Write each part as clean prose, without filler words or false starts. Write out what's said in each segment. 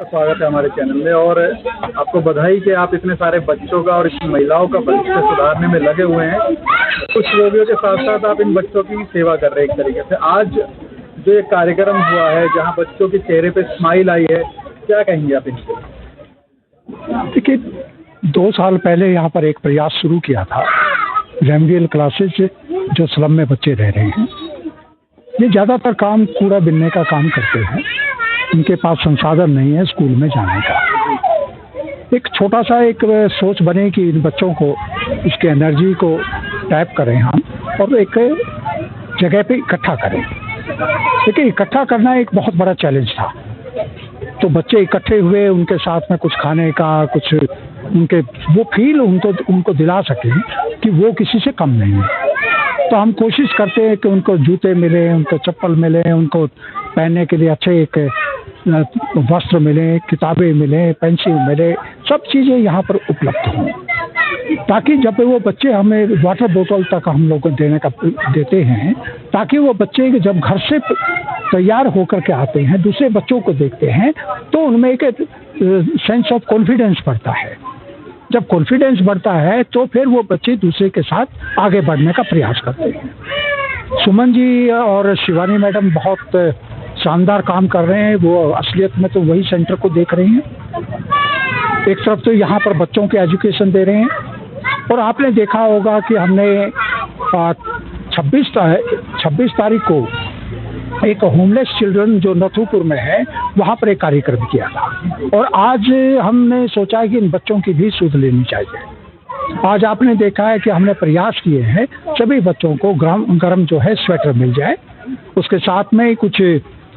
स्वागत है हमारे चैनल में। और आपको बधाई कि आप इतने सारे बच्चों का और इस महिलाओं का भविष्य सुधारने में लगे हुए हैं। कुछ रोगियों के साथ साथ आप इन बच्चों की सेवा कर रहे हैं एक तरीके से। आज जो एक कार्यक्रम हुआ है जहां बच्चों के चेहरे पे स्माइल आई है, क्या कहेंगे आप इनसे? देखिए, 2 साल पहले यहाँ पर एक प्रयास शुरू किया था, रेमडियल क्लासेज जो स्लम में बच्चे रह रहे हैं। ये ज़्यादातर काम कूड़ा बिनने का काम करते हैं, इनके पास संसाधन नहीं है स्कूल में जाने का। एक छोटा सा एक सोच बने कि इन बच्चों को, इसके एनर्जी को टैप करें हम और एक जगह पे इकट्ठा करें। देखिए, इकट्ठा करना एक बहुत बड़ा चैलेंज था। तो बच्चे इकट्ठे हुए, उनके साथ में कुछ खाने का, कुछ उनके वो फील उनको दिला सके कि वो किसी से कम नहीं है। तो हम कोशिश करते हैं कि उनको जूते मिले, उनको चप्पल मिले, उनको पहनने के लिए अच्छे एक वस्त्र मिले, किताबें मिले, पेंसिल मिले, सब चीज़ें यहाँ पर उपलब्ध हों, ताकि जब वो बच्चे, हमें वाटर बोतल तक हम लोग देते हैं, ताकि वो बच्चे जब घर से तैयार होकर के आते हैं, दूसरे बच्चों को देखते हैं, तो उनमें एक सेंस ऑफ कॉन्फिडेंस बढ़ता है। जब कॉन्फिडेंस बढ़ता है तो फिर वो बच्चे दूसरे के साथ आगे बढ़ने का प्रयास करते हैं। सुमन जी और शिवानी मैडम बहुत शानदार काम कर रहे हैं। वो असलियत में तो वही सेंटर को देख रही हैं। एक तरफ तो यहाँ पर बच्चों के एजुकेशन दे रहे हैं, और आपने देखा होगा कि हमने 26 तारीख को एक होमलेस चिल्ड्रन जो नथुपुर में है, वहाँ पर एक कार्यक्रम किया था। और आज हमने सोचा है कि इन बच्चों की भी सुध लेनी चाहिए। आज आपने देखा है कि हमने प्रयास किए हैं सभी बच्चों को गरम जो है स्वेटर मिल जाए, उसके साथ में कुछ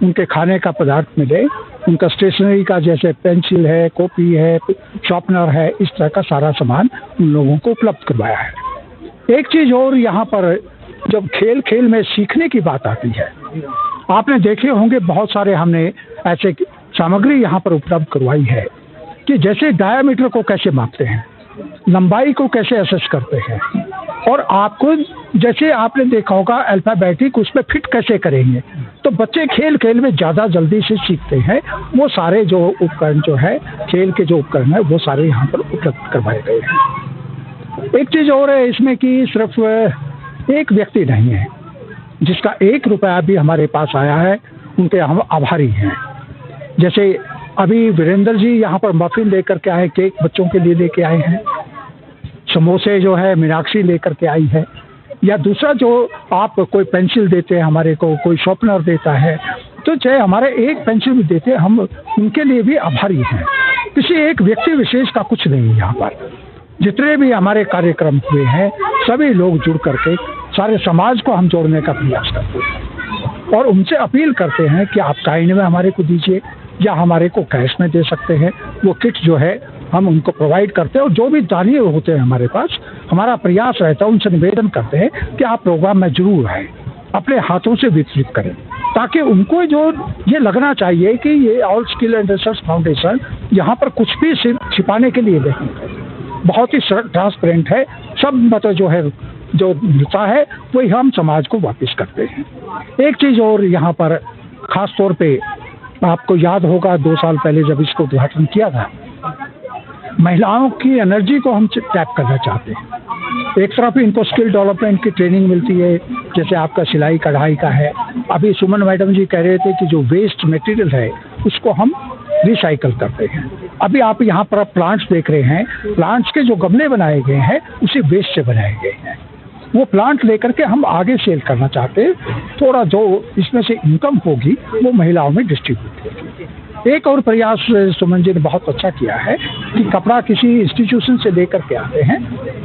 उनके खाने का पदार्थ मिले, उनका स्टेशनरी का जैसे पेंसिल है, कॉपी है, शार्पनर है, इस तरह का सारा सामान उन लोगों को उपलब्ध करवाया है। एक चीज़ और, यहाँ पर जब खेल खेल में सीखने की बात आती है, आपने देखे होंगे बहुत सारे हमने ऐसे सामग्री यहाँ पर उपलब्ध करवाई है कि जैसे डायामीटर को कैसे मापते हैं, लंबाई को कैसे असेस करते हैं, और आपको जैसे आपने देखा होगा अल्फाबेटिक उसमें फिट कैसे करेंगे। तो बच्चे खेल खेल में ज़्यादा जल्दी से सीखते हैं। वो सारे जो उपकरण जो है, खेल के जो उपकरण है, वो सारे यहाँ पर उपलब्ध करवाए गए हैं। एक चीज़ और है इसमें कि सिर्फ एक व्यक्ति नहीं है जिसका 1 रुपया भी हमारे पास आया है, उनके हम आभारी हैं। जैसे अभी वीरेंद्र जी यहाँ पर मफिन लेकर के आए, केक बच्चों के लिए लेके आए हैं, समोसे जो है मीनाक्षी लेकर के आई है, या दूसरा जो आप कोई पेंसिल देते हैं हमारे को, कोई शॉर्पनर देता है, तो चाहे हमारे एक पेंसिल भी देते हैं, हम उनके लिए भी आभारी हैं। किसी एक व्यक्ति विशेष का कुछ नहीं है। यहाँ पर जितने भी हमारे कार्यक्रम हुए हैं, सभी लोग जुड़ करके सारे समाज को हम जोड़ने का प्रयास करते हैं, और उनसे अपील करते हैं कि आप काइंड में हमारे को दीजिए या हमारे को कैश में दे सकते हैं। वो किट जो है हम उनको प्रोवाइड करते हैं, और जो भी दानिये होते हैं हमारे पास, हमारा प्रयास रहता है, उनसे निवेदन करते हैं कि आप प्रोग्राम में जरूर आए, अपने हाथों से वितरित करें, ताकि उनको जो ये लगना चाहिए कि ये all skill and research foundation यहाँ पर कुछ भी छिपाने के लिए नहीं है, बहुत ही ट्रांसपेरेंट है। सब मतलब जो है, जो मिलता है वही हम समाज को वापस करते हैं। एक चीज़ और, यहाँ पर ख़ास तौर पे आपको याद होगा 2 साल पहले जब इसको उद्घाटन किया था, महिलाओं की एनर्जी को हम टैप करना चाहते हैं। एक तरफ इनको स्किल डेवलपमेंट की ट्रेनिंग मिलती है, जैसे आपका सिलाई कढ़ाई का है। अभी सुमन मैडम जी कह रहे थे कि जो वेस्ट मटेरियल है उसको हम रिसाइकल करते हैं। अभी आप यहाँ पर प्लांट्स देख रहे हैं, प्लांट्स के जो गमले बनाए गए हैं उसी वेस्ट से बनाए गए हैं। वो प्लांट लेकर के हम आगे सेल करना चाहते हैं। थोड़ा जो इसमें से इनकम होगी वो महिलाओं में डिस्ट्रीब्यूट होगी। एक और प्रयास सुमन जी ने बहुत अच्छा किया है कि कपड़ा किसी इंस्टीट्यूशन से लेकर के आते हैं,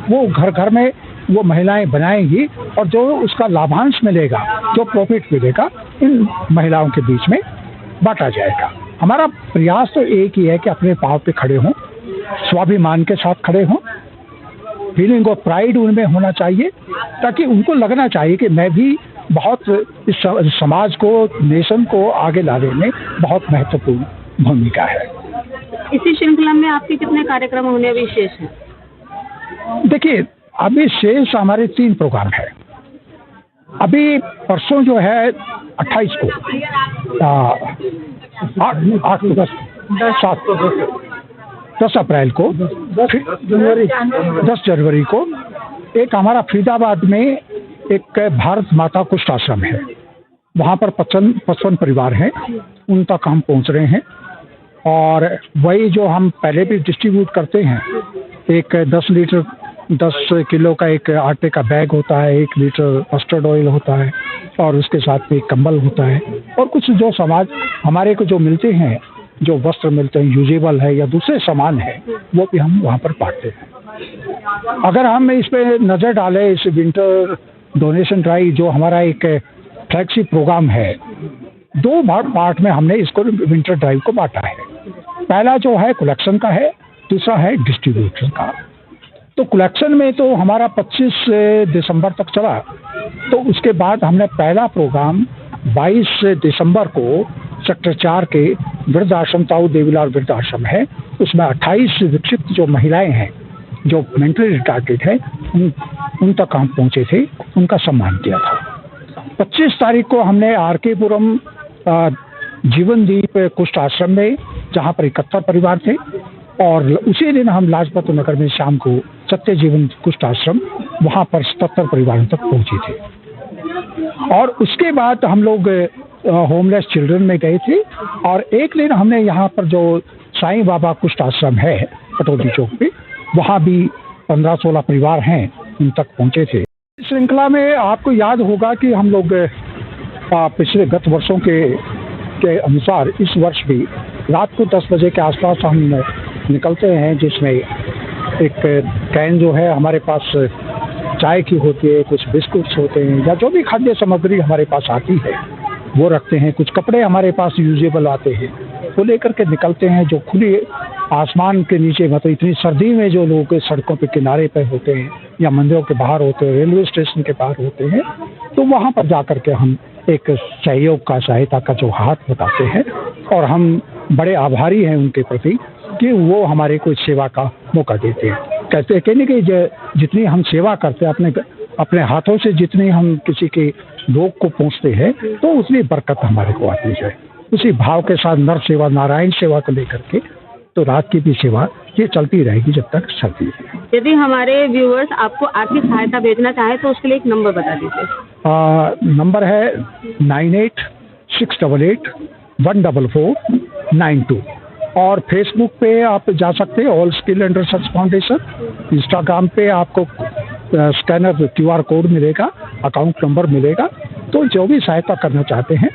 वो घर घर में वो महिलाएं बनाएंगी, और जो उसका लाभांश मिलेगा, जो प्रॉफिट मिलेगा, इन महिलाओं के बीच में बांटा जाएगा। हमारा प्रयास तो एक ही है कि अपने पाँव पे खड़े हों, स्वाभिमान के साथ खड़े हों, फीलिंग ऑफ प्राइड उनमें होना चाहिए, ताकि उनको लगना चाहिए कि मैं भी बहुत इस समाज को, नेशन को आगे लाने में बहुत महत्वपूर्ण भूमिका है। इसी श्रृंखला में आपके कितने कार्यक्रम होने अभी शेष हैं? देखिए, अभी शेष हमारे 3 प्रोग्राम है। अभी परसों जो है 28 को 8 अगस्त 10 अप्रैल को 10 जनवरी को एक हमारा फरीदाबाद में एक भारत माता कुष्ठ आश्रम है, वहाँ पर 55 परिवार हैं, उन तक हम पहुँच रहे हैं। और वही जो हम पहले भी डिस्ट्रीब्यूट करते हैं, एक 10 किलो का एक आटे का बैग होता है, 1 लीटर मस्टर्ड ऑयल होता है, और उसके साथ में एक कंबल होता है, और कुछ जो समाज हमारे को जो मिलते हैं, जो वस्त्र मिलते हैं, यूजेबल है या दूसरे सामान है, वो भी हम वहाँ पर बांटते हैं। अगर हम इस पे नज़र डालें, इस विंटर डोनेशन ड्राइव जो हमारा एक फ्लैगशिप प्रोग्राम है, 2 पार्ट में हमने इसको विंटर ड्राइव को बांटा है। पहला जो है कलेक्शन का है, दूसरा है डिस्ट्रीब्यूशन का। तो कलेक्शन में तो हमारा 25 दिसंबर तक चला, तो उसके बाद हमने पहला प्रोग्राम 22 दिसंबर को सेक्टर 4 के वृद्धाश्रम ताऊ देवीलाल वृद्धाश्रम है, उसमें 28 विक्षिप्त जो महिलाएं हैं, जो मेंटली रिटार्डेड है, उन तक हम पहुंचे थे, उनका सम्मान किया था। 25 तारीख को हमने RK पुरम जीवनदीप कुष्ठ आश्रम में, जहाँ पर 71 परिवार थे, और उसी दिन हम लाजपत नगर में शाम को सत्य जीवन कुष्ठ आश्रम, वहाँ पर 77 परिवारों तक पहुँचे थे। और उसके बाद हम लोग होमलेस चिल्ड्रन में गए थे, और एक दिन हमने यहाँ पर जो साईं बाबा कुष्ठ आश्रम है पटौदी चौक पे, वहाँ भी 15-16 परिवार हैं, उन तक पहुँचे थे। इस श्रृंखला में आपको याद होगा कि हम लोग पिछले गत वर्षों के अनुसार इस वर्ष भी रात को 10 बजे के आसपास हम निकलते हैं, जिसमें एक कैन जो है हमारे पास चाय की होती है, कुछ बिस्कुट्स होते हैं, या जो भी खाद्य सामग्री हमारे पास आती है वो रखते हैं, कुछ कपड़े हमारे पास यूजेबल आते हैं, वो लेकर के निकलते हैं। जो खुली आसमान के नीचे, मतलब इतनी सर्दी में जो लोग सड़कों पे किनारे पे होते हैं, या मंदिरों के बाहर होते हैं, रेलवे स्टेशन के बाहर होते हैं, तो वहाँ पर जा कर के हम एक सहयोग का, सहायता का जो हाथ बताते हैं, और हम बड़े आभारी हैं उनके प्रति कि वो हमारे को सेवा का मौका देते हैं। कहने कि जितनी हम सेवा करते हैं, अपने हाथों से जितनी हम किसी के लोग को पहुँचते हैं, तो उतनी बरकत हमारे को आती है। उसी भाव के साथ नर सेवा, नारायण सेवा को लेकर के तो रात की भी सेवा ये चलती रहेगी जब तक सर्दी है। यदि हमारे व्यूअर्स आपको आर्थिक सहायता भेजना चाहे तो उसके लिए एक नंबर बता दीजिए। नंबर है 9868 144 92, और फेसबुक पे आप जा सकते हैं, all skill and research foundation. Instagram पे आपको स्कैनर QR कोड मिलेगा, अकाउंट नंबर मिलेगा, तो जो भी सहायता करना चाहते हैं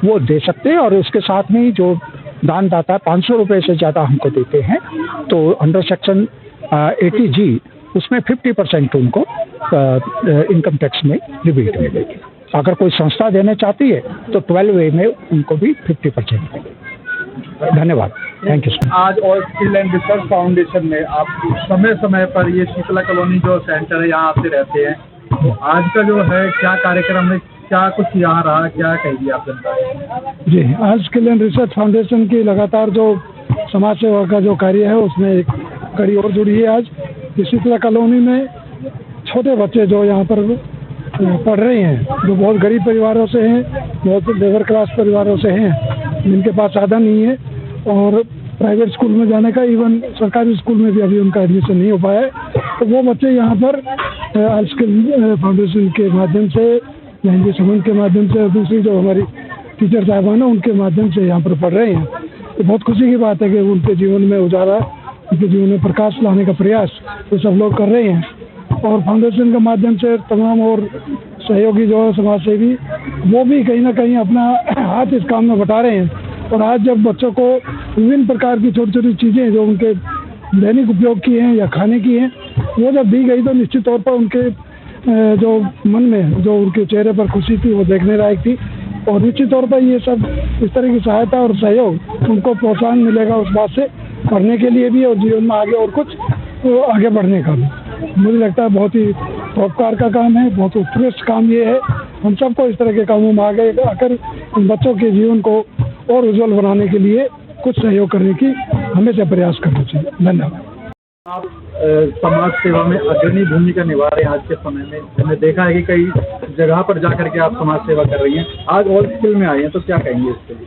वो दे सकते हैं। और उसके साथ में जो दानदाता 500 रुपये से ज़्यादा हमको देते हैं, तो अंडर सेक्शन 80G उसमें 50% उनको इनकम टैक्स में रिबेट मिलेगी। अगर कोई संस्था देना चाहती है तो 12A में उनको भी 50% मिलेगी। धन्यवाद, थैंक यू सर। आज all skill and research foundation में आप समय समय पर, ये शीतला कॉलोनी जो सेंटर है यहाँ आते रहते हैं, तो आज का जो है क्या कार्यक्रम है, क्या कुछ यहाँ रहा, क्या कहेंगे आप जनता को? जी, आज स्किल एंड रिसर्च फाउंडेशन की लगातार जो समाज सेवा का जो कार्य है, उसमें एक कड़ी और जुड़ी है। आज शीतला कॉलोनी में छोटे बच्चे जो यहाँ पर पढ़ रहे हैं, जो बहुत गरीब परिवारों से हैं, बहुत लेबर क्लास परिवारों से हैं, जिनके पास साधन नहीं है, और प्राइवेट स्कूल में जाने का, इवन सरकारी स्कूल में भी अभी उनका एडमिशन नहीं हो पाया है, तो वो बच्चे यहाँ पर स्किल फाउंडेशन के माध्यम से, हिंदी संबंध के माध्यम से, और दूसरी जो हमारी टीचर साहबान है उनके माध्यम से यहाँ पर पढ़ रहे हैं। तो बहुत खुशी की बात है कि उनके जीवन में उजाला, उनके जीवन में प्रकाश लाने का प्रयास तो सब लोग कर रहे हैं। और फाउंडेशन के माध्यम से तमाम और सहयोगी जो है समाज सेवी, वो भी कहीं ना कहीं अपना हाथ इस काम में बटा रहे हैं। और आज जब बच्चों को विभिन्न प्रकार की छोटी छोटी चीज़ें जो उनके दैनिक उपयोग की हैं या खाने की हैं, वो जब दी गई, तो निश्चित तौर पर उनके जो मन में, जो उनके चेहरे पर खुशी थी, वो देखने लायक थी। और निश्चित तौर पर ये सब इस तरह की सहायता और सहयोग उनको प्रोत्साहन मिलेगा उस बात से, पढ़ने के लिए भी और जीवन में आगे और कुछ तो आगे बढ़ने का भी। मुझे लगता है बहुत ही उपकार का काम है, बहुत उत्कृष्ट काम ये है। हम सबको इस तरह के कामों में आगे आकर इन बच्चों के जीवन को और उज्जवल बनाने के लिए कुछ सहयोग करने की हमेशा प्रयास करना चाहिए। धन्यवाद। आप समाज सेवा में अग्रणी भूमिका निभा रहे हैं आज के समय में। हमने देखा है कि कई जगह पर जाकर के आप समाज सेवा कर रही हैं। आज ऑल स्किल में आई हैं, तो क्या कहेंगे इसके लिए?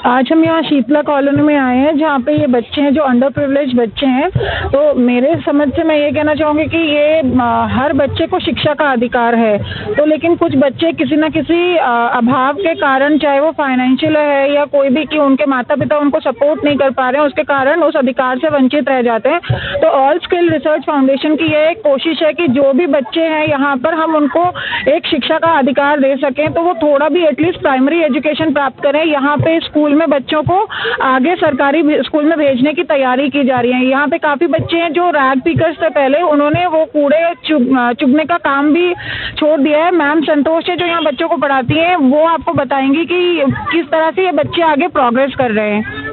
आज हम यहाँ शीतला कॉलोनी में आए हैं, जहाँ पे ये बच्चे हैं जो अंडर प्रिविलेज बच्चे हैं। तो मेरे समझ से मैं ये कहना चाहूँगी कि ये हर बच्चे को शिक्षा का अधिकार है। तो लेकिन कुछ बच्चे किसी न किसी अभाव के कारण, चाहे वो फाइनेंशियल है या कोई भी, कि उनके माता पिता उनको सपोर्ट नहीं कर पा रहे हैं, उसके कारण उस अधिकार से वंचित रह जाते हैं। तो ऑल स्किल रिसर्च फाउंडेशन की ये एक कोशिश है कि जो भी बच्चे हैं यहाँ पर, हम उनको एक शिक्षा का अधिकार दे सकें, तो वो थोड़ा भी एटलीस्ट प्राइमरी एजुकेशन प्राप्त करें। यहाँ पे स्कूल में बच्चों को आगे सरकारी स्कूल में भेजने की तैयारी की जा रही है। यहाँ पे काफ़ी बच्चे हैं जो रैग पिकर्स से पहले उन्होंने वो कूड़े चुगने का काम भी छोड़ दिया है। मैम संतोष है जो यहाँ बच्चों को पढ़ाती हैं, वो आपको बताएंगी कि किस तरह से ये बच्चे आगे प्रोग्रेस कर रहे हैं।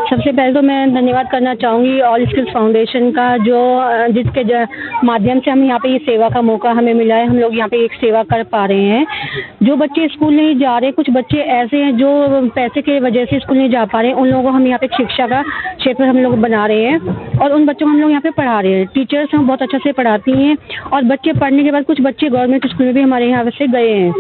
सबसे पहले तो मैं धन्यवाद करना चाहूँगी ऑल स्किल्स फाउंडेशन का, जो जिसके माध्यम से हम यहाँ पे ये सेवा का मौका हमें मिला है। हम लोग यहाँ पे एक सेवा कर पा रहे हैं। जो बच्चे स्कूल नहीं जा रहे, कुछ बच्चे ऐसे हैं जो पैसे की वजह से स्कूल नहीं जा पा रहे हैं, उन लोगों को हम यहाँ पे शिक्षा का क्षेत्र हम लोग बना रहे हैं और उन बच्चों को हम लोग यहाँ पे पढ़ा रहे हैं। टीचर्स हम बहुत अच्छा से पढ़ाती हैं और बच्चे पढ़ने के बाद कुछ बच्चे गवर्नमेंट स्कूल में भी हमारे यहाँ से गए हैं।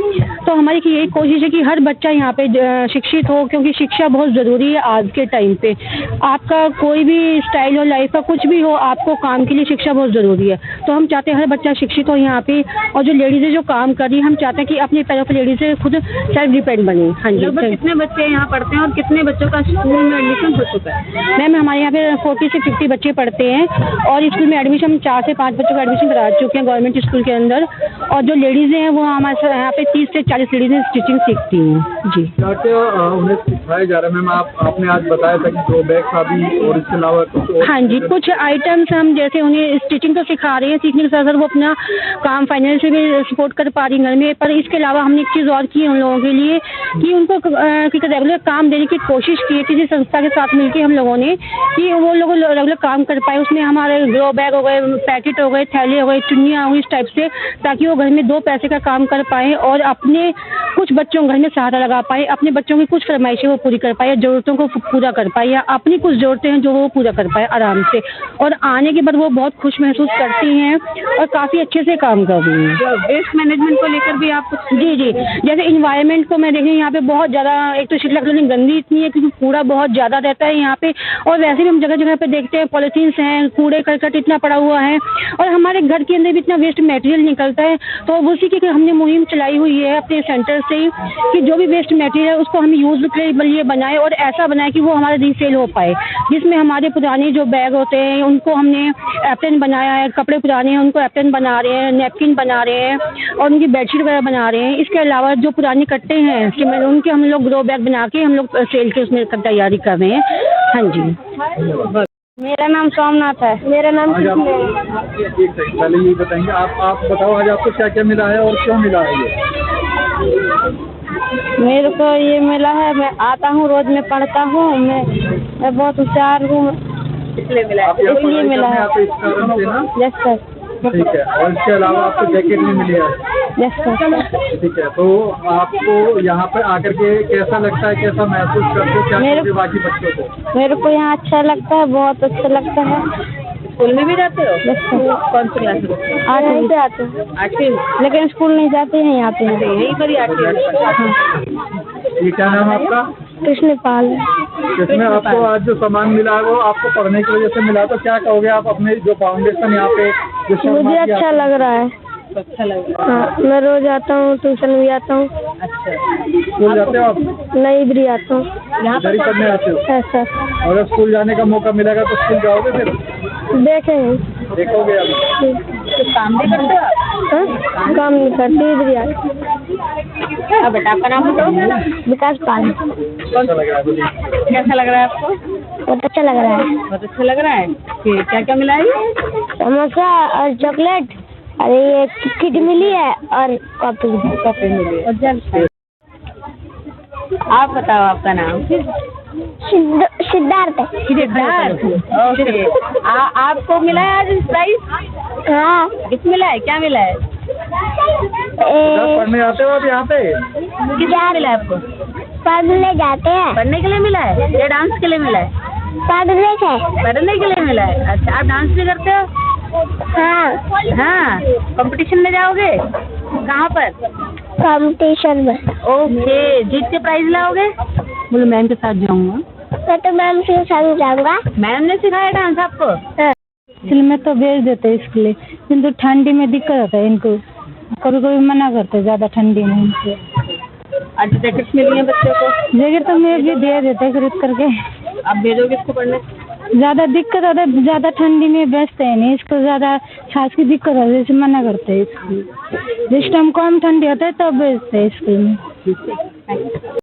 तो हमारी यही कोशिश है कि हर बच्चा यहाँ पे शिक्षित हो, क्योंकि शिक्षा बहुत ज़रूरी है आज के टाइम पे। आपका कोई भी स्टाइल हो लाइफ का, कुछ भी हो, आपको काम के लिए शिक्षा बहुत ज़रूरी है। तो हम चाहते हैं हर बच्चा शिक्षित हो यहाँ पे। और जो लेडीज़ें जो काम कर रही है, हम चाहते हैं कि अपने पैरों पर लेडीज़ें खुद सेल्फ डिपेंड बने। हाँ जी। लगभग कितने बच्चे यहाँ पढ़ते हैं और कितने बच्चों का स्कूल में एडमिशन हो चुका है? मैम हमारे यहाँ पे 40 से 50 बच्चे पढ़ते हैं और स्कूल में एडमिशन 4 से 5 बच्चों का एडमिशन करा चुके हैं गवर्नमेंट स्कूल के अंदर। और जो लेडीज़ें हैं वो हमारे यहाँ पे 30 से 40 लेडीज़ें स्टिचिंग सीखती हैं। जी। क्या उन्हें सिखाया जा रहा है? मैम आपने आज बताया था कि जो बैग अभी और इसके अलावा कुछ और? हाँ जी, कुछ आइटम्स हम जैसे उन्हें स्टिचिंग तो सिखा रहे हैं, सीखने के साथ साथ वो अपना काम फाइनेंस से भी सपोर्ट कर पा रही घर में। पर इसके अलावा हमने एक चीज़ और की है उन लोगों के लिए कि उनको रेगुलर काम देने की कोशिश की है किसी संस्था के साथ मिलकर हम लोगों ने, कि वो लोग रेगुलर काम कर पाए। उसमें हमारे ग्रो बैग हो गए, पैकेट हो गए, थैले हो गए, चुन्नियाँ हो गई, इस टाइप से, ताकि वो घर में 2 पैसे का काम कर पाए और अपने कुछ बच्चों घर में सहारा लगा पाए, अपने बच्चों की कुछ फरमाइशें वो पूरी कर पाए, ज़रूरतों को पूरा कर पाए, या अपनी कुछ ज़रूरतें हैं जो वो पूरा कर पाए आराम से। और आने के बाद वो बहुत खुश महसूस करती हैं और काफ़ी अच्छे से काम कर रही हैं। वेस्ट मैनेजमेंट को लेकर भी आप कुछ? जी जी, जैसे इन्वायरमेंट को मैं देखी यहाँ पे बहुत ज़्यादा, एक तो शीतला कॉलोनी गंदी इतनी है क्योंकि कूड़ा बहुत ज़्यादा रहता है यहाँ पे, और वैसे भी हम जगह जगह पे देखते हैं पॉलीथीन्स हैं, कूड़े करकट इतना पड़ा हुआ है, और हमारे घर के अंदर भी इतना वेस्ट मटेरियल निकलता है। तो उसी की हमने मुहिम चलाई हुई है अपने सेंटर से कि जो भी वेस्ट मटेरियल है उसको हम यूज़ के लिए बनाए और ऐसा बनाए कि वो हमारा रीसेल हो पाए। जिसमें हमारे पुराने जो बैग होते हैं उनको हमने एप्रेन बनाया है, कपड़े पुराने हैं उनको एप्रेन बना रहे हैं, नैपकिन बना रहे हैं और उनकी बेडशीट वगैरह बना रहे हैं। इसके अलावा जो पुराने कट्टे हैं कि उनके हम लोग ग्रो बैग बना के हम लोग सेल के उसमें तैयारी कर रहे हैं। हाँ जी। मेरा नाम सोमनाथ है। मेरा नाम पहले ये बताएंगे, आप बताओ आज आपको क्या क्या मिला है और क्यों मिला है ये? मेरे को ये मिला है, मैं आता हूँ रोज, मैं पढ़ता हूँ, मैं बहुत होशियार हूँ, इसलिए मिला है। इसलिए मिला है। इस कारण से ना? Yes sir. ठीक है। और इसके अलावा आपको जैकेट भी मिली है? Yes sir. ठीक है। तो आपको यहाँ पर आकर के कैसा लगता है, कैसा महसूस करते हो, क्या कहोगे बाकी बच्चों को? मेरे को यहाँ अच्छा लगता है, बहुत अच्छा लगता है। स्कूल में भी जाते हो? Yes sir. कौन सी क्लास में? 8वीं से आते हैं। 8वीं? लेकिन स्कूल नहीं जाते हैं यहाँ पे। यहीं पर ही 8वीं? ये क्या नाम आपका? कृष्णपाल। जिसमें आपको आज जो सामान मिला है वो आपको पढ़ने की वजह से मिला, तो क्या कहोगे आप अपने जो फाउंडेशन यहाँ पे? मुझे अच्छा लग रहा है। अच्छा लग रहा है। हाँ, मैं रोज आता हूँ, ट्यूशन भी आता हूँ। अच्छा। स्कूल जाते हो आप? नहीं, इधर ही आता हूँ। यहाँ इधर ही पढ़ने आते हो? है सर। और अगर स्कूल जाने का मौका मिलेगा तो स्कूल जाओगे फिर? देखेंगे। देखोगे अभी? तो काम भी करते हो? हाँ, काम नहीं करती, इधर ही आती। अब बेटा आपका नाम बताओ। विकास पाल। अच्छा लग रहा है? कैसा लग रहा है आपको? बहुत अच्छा लग रहा है। बहुत अच्छा लग रहा है। क्या क्या मिला है? समोसा और चॉकलेट और ये किट मिली है और कॉपी मिली है। और जल। आप बताओ आपका नाम? सिद्धार्थ। सिद्धार्थ। ओके। आपको मिला है आज प्राइज? हाँ। किस मिला है, क्या मिला है? पढ़ने आते हो आप यहाँ पे? क्या मिला है आपको? पढ़ने जाते हैं। पढ़ने के लिए मिला है या डांस के लिए मिला है? पढ़ने से। पढ़ने के लिए मिला है। अच्छा, आप डांस भी करते हो? हाँ। हाँ। कंपटीशन में जाओगे? कहाँ पर? कंपटीशन में। ओके। जीत के प्राइज लाओगे? बोलो मैम के साथ जाऊँगा। मैं तो मैम के साथ जाऊंगा। मैम ने सिखाया डांस आपको? इसलिए मैं तो भेज देते इसके लिए, किंतु ठंडी में दिक्कत होता है इनको, कभी कभी मना करते ज़्यादा ठंडी में इनसे। आज जैकेट्स मिली हैं बच्चों को? जगह तो मैं भी दे देते खरीद करके। आप भेजोगे इसको पढ़ने? ज़्यादा दिक्कत होता है, ज़्यादा ठंडी में बेचते हैं नहीं इसको, ज़्यादा सांस की दिक्कत होती है, जैसे मना करते हैं इसको। जिस टाइम कम ठंडी होता है तब बेचते हैं स्कूल में।